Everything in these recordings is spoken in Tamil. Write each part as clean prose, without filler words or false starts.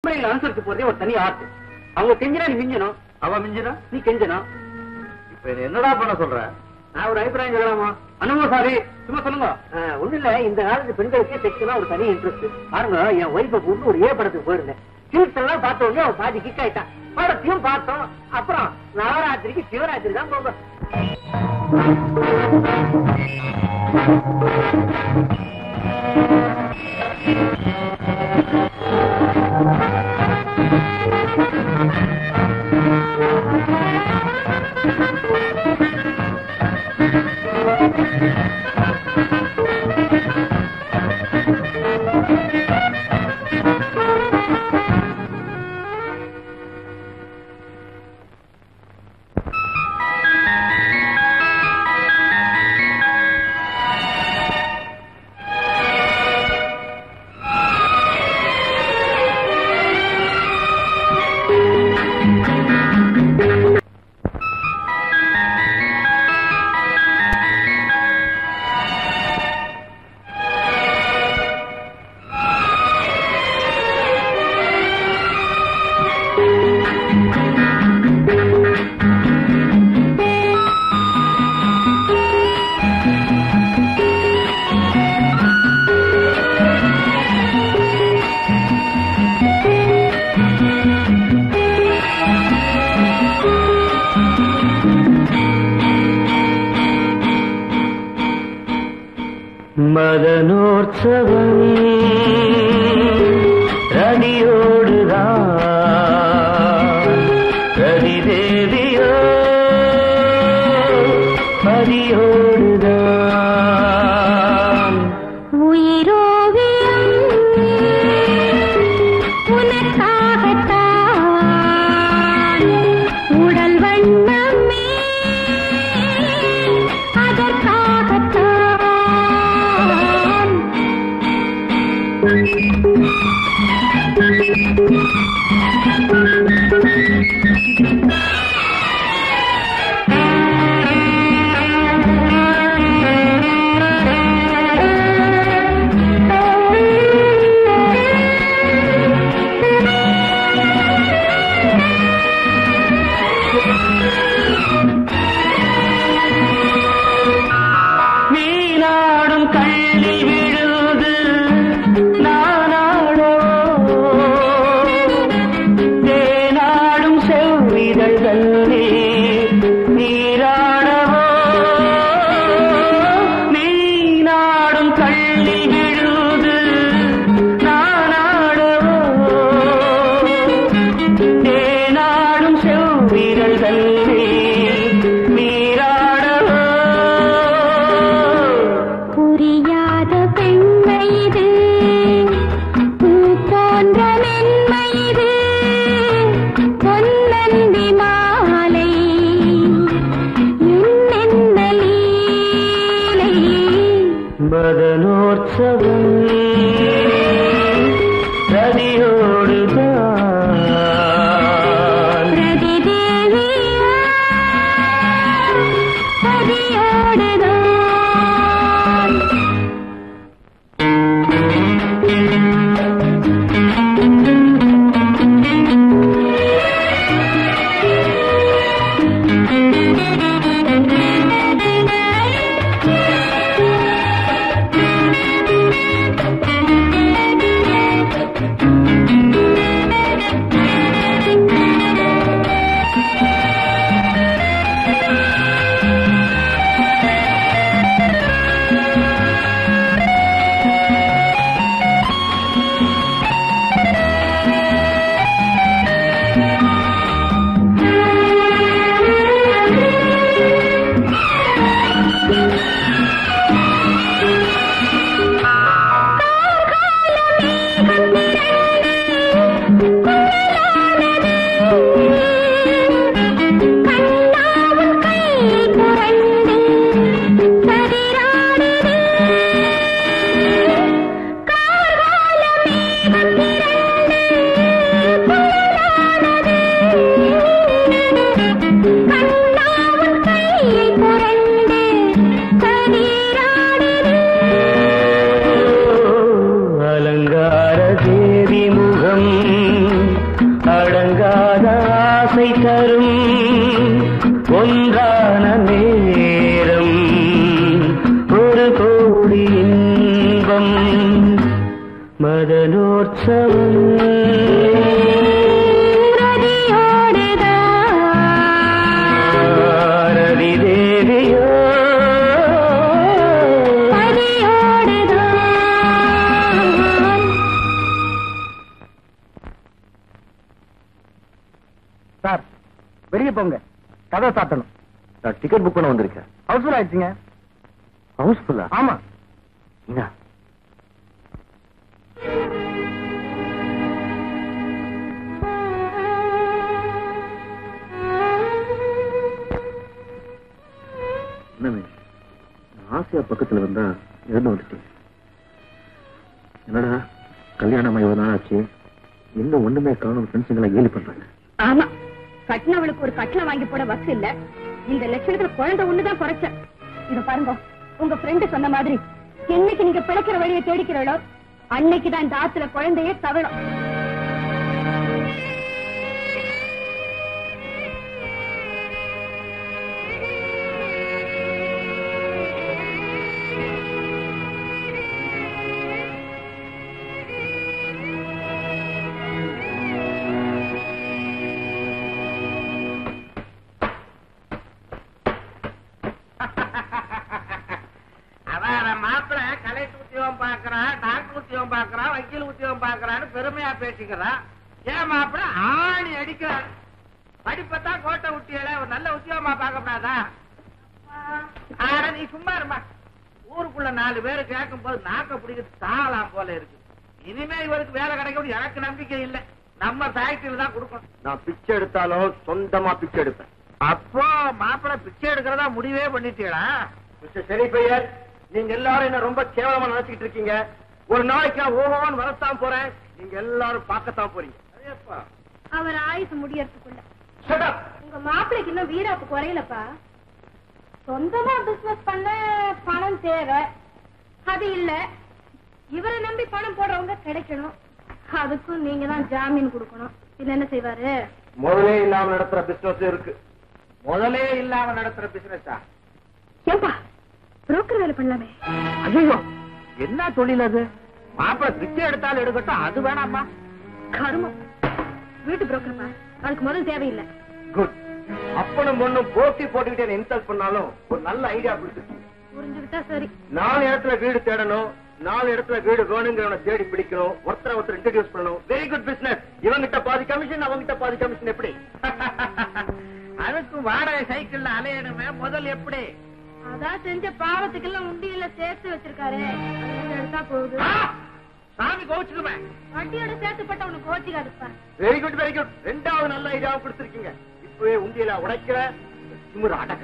பொம்பளைங்களை அனுசரிச்சு போறதே ஒரு தனி ஆர்ட். அவங்க கெஞ்சினா நீ மிஞ்சணும், அவ மிஞ்சினா நீ கெஞ்சணும். இப்ப என்னடா பண்ண சொல்ற? நான் ஒரு அபிப்பிராயம் சொல்லலாமா? அனுமோ சாரி, சும்மா சொல்லுங்க. ஒண்ணு இல்ல, இந்த காலத்து பெண்களுக்கே செக்ஸ்னா ஒரு தனி இன்ட்ரெஸ்ட். பாருங்க, என் ஒய்ஃபை கூட்டு ஒரு படத்துக்கு போயிருந்தேன். சீட்ஸ் எல்லாம் பார்த்த உடனே அவன் பாதி கிக் ஆயிட்டான். படத்தையும் பார்த்தோம். அப்புறம் நவராத்திரிக்கு சிவராத்திரி தான் போங்க. மதனோற்சவம் ரதியோடுதான், ரதி தேவியோ பதியோடுதான். உயிரோவியம் உனக்காகத்தான், உடல் வண்ணமே அதற்காகத்தான். ஒன்றான நேரம் ஒரு கோடி இன்பம் மதனோற்சவம் ரதி தேவியோ சார் வெளியே போங்க, கதை சாத்தணும். நான் டிக்கெட் புக் பண்ண வந்திருக்கேன். ஹவுஸ்ஃபுல் ஆயிடுச்சுங்க. ஹவுஸ்ஃபுல்லா? ஆமா. என்ன ஆசியா பக்கத்துல வந்தா இருந்து வந்துட்டேன். என்னடா கல்யாணம் இவ்வளவு நாள் ஆச்சு, இன்னும் ஒண்ணுமே காணும். ஃப்ரெண்ட்ஸுங்களை கேலி பண்றாங்க. ஆமா, கட்டினவளுக்கு ஒரு கட்டில வாங்கி போட வசதி இல்ல. இந்த லட்சணத்துல குழந்தை ஒண்ணுதான் குறைச்ச. இத பாருங்க, உங்க ஃப்ரெண்டு சொன்ன மாதிரி என்னைக்கு நீங்க பிழைக்கிற வழியை தேடிக்கிறீங்களோ அன்னைக்குதான் இந்த ஆத்துல குழந்தையே தவழும். மாப்பிள்ள கலெக்டர் உத்தியோகம் பாக்குறான், டாக்டர் உத்தியோகம் பாக்குறான், வக்கீல் உத்தியோகம் பாக்குறான்னு பெருமையா பேசிக்கிறான். ஏன் மாப்பிள்ள ஆணி அடிக்கிறான். படிப்பத்தான் கோட்டை உத்தியோல ஒரு நல்ல உத்தியோகமா பார்க்கப்படாதா? ஆனா நீ சும்மா இருமா. ஊருக்குள்ள 4 பேரு கேட்கும் போது நாக்க பிடிக்கிறது தாளாம் போல இருக்கு. இனிமே இவருக்கு வேலை கிடைக்கும் எனக்கு நம்பிக்கை இல்லை. நம்ம ஃபேக்டரியில தான் கொடுக்கணும். நான் பிச்சை எடுத்தாலும் சொந்தமா பிச்சை எடுப்பேன். அப்போ மாப்பிள்ள பிச்சை எடுக்கிறதா முடிவே பண்ணிட்டீங்களா? மிஸ்டர் ஷெரீஃபையர், நீங்க எல்லாரும் என்ன ரொம்ப கேவலமா நினைச்சிட்டு இருக்கீங்க. ஒரு நாளைக்கு நான் ஓஹோன்னு வரத்தான் போறேன், நீங்க எல்லாரும் பார்க்கத்தான் போறீங்க. அவர் ஆயுசு முடியறதுக்குள்ள Shut up. உங்க மாப்பிள்ளைக்கு இன்னும் வீராப்பு குறையலப்பா. சொந்தமா பிசினஸ் பண்ண பணம் தேவை, அது இல்ல. இவரை நம்பி பணம் போடுறவங்க கிடைக்கணும், அதுக்கும் நீங்க தான் ஜாமீன் கொடுக்கணும். இல்ல என்ன செய்வாரு? முதலே இல்லாம நடத்துற பிசினஸ் இருக்கு. முதலே இல்லாம நடத்துற பிசினஸா? ஏன்பா புரோக்கர் வேலை பண்ணலாமே? ஐயோ, என்ன தொழில் அது? மாப்பிள்ள பிச்சை எடுத்தாலும் எடுக்கட்டும், அது வேணாமா? கருமம், வீட்டு புரோக்கர்ப்பா, அதுக்கு முதல் தேவையில்லை. குட். அப்பனும் பொண்ணும் போட்டி போட்டுக்கிட்டே இன்சல்ட் பண்ணாலும் ஒரு நல்ல ஐடியா கொடுத்துருக்கீங்க. புரிஞ்சுக்கிட்டா சரி. 4 இடத்துல வீடு தேடணும், 4 இடத்துல வீடு வேணுங்கிறவனை தேடி பிடிக்கணும், ஒருத்தர் இன்ட்ரோடியூஸ் பண்ணணும். Very good business. இவங்கிட்ட பாதி கமிஷன், அவங்கிட்ட பாதி கமிஷன். எப்படி? அதுக்கும் வாடகை சைக்கிள்ல அலையணுமே, முதல் எப்படி? அதான் செஞ்ச பாவத்துக்கெல்லாம் உண்டியில சேர்த்து வச்சிருக்காரு, எடுத்தா போகுது. சாமி கோச்சுக்குமே. வட்டியோட சேர்த்துப்பட்ட உனக்கு கோச்சிக்காதுப்பா. Very good, very good. 2வது நல்ல ஐடியாவை கொடுத்திருக்கீங்க. இப்பவே உண்டியில உடைக்கிற திமிரு அடக்க.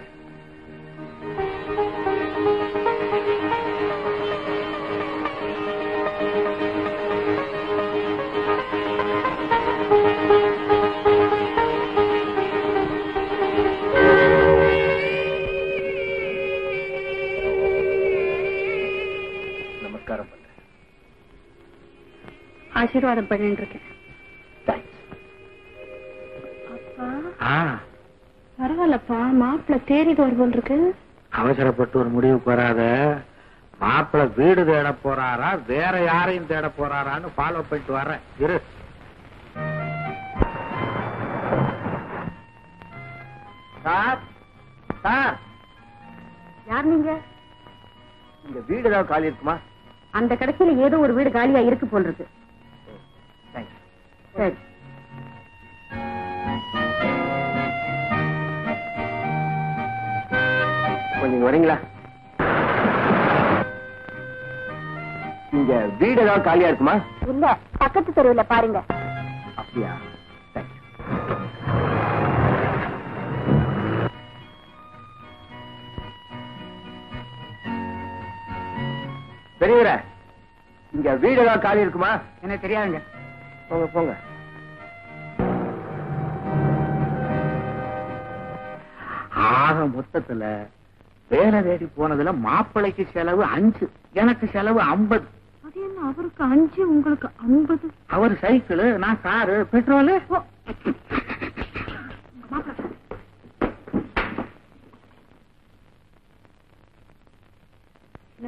நமஸ்காரம் பண்றேன். ஆசீர்வாதம் பண்ணிட்டு இருக்கேன். அப்பா பரவாயில்லப்பா, மாப்பிள்ள தேடிட்டு வருவோம் இருக்கு. அவசரப்பட்டு ஒரு முடிவுக்கு வராத. மாப்பிள்ள வீடு தேட போறாரா வேற யாரையும் தேட போறாரான்னு ஃபாலோ பண்ணிட்டு வர்றேன். இரு. சார், சார், யார் நீங்க? இங்க வீடு ஏதாவது காலி இருக்குமா? அந்த கடைசியில ஏதோ ஒரு வீடு காலியா இருக்கு போல் இருக்கு. தேங்க்ஸ். சரி. கொஞ்சம் வரீங்களா? இங்க வீடு ஏதாவது காலியா இருக்குமா? இல்ல, பக்கத்து தெருவுல பாருங்க. அப்படியா? பெரியவர, இங்க வீடு ஏதாவது காலி இருக்குமா? எனக்கு தெரியாதுங்க. போங்க போங்க. ஆக மொத்தத்துல வேலை தேடி போனதுல மாப்பிள்ளைக்கு செலவு 5, எனக்கு செலவு 50. அது என்ன, அவருக்கு 5 உங்களுக்கு 50? அவர் சைக்கிள், நான் காரு, பெட்ரோலு.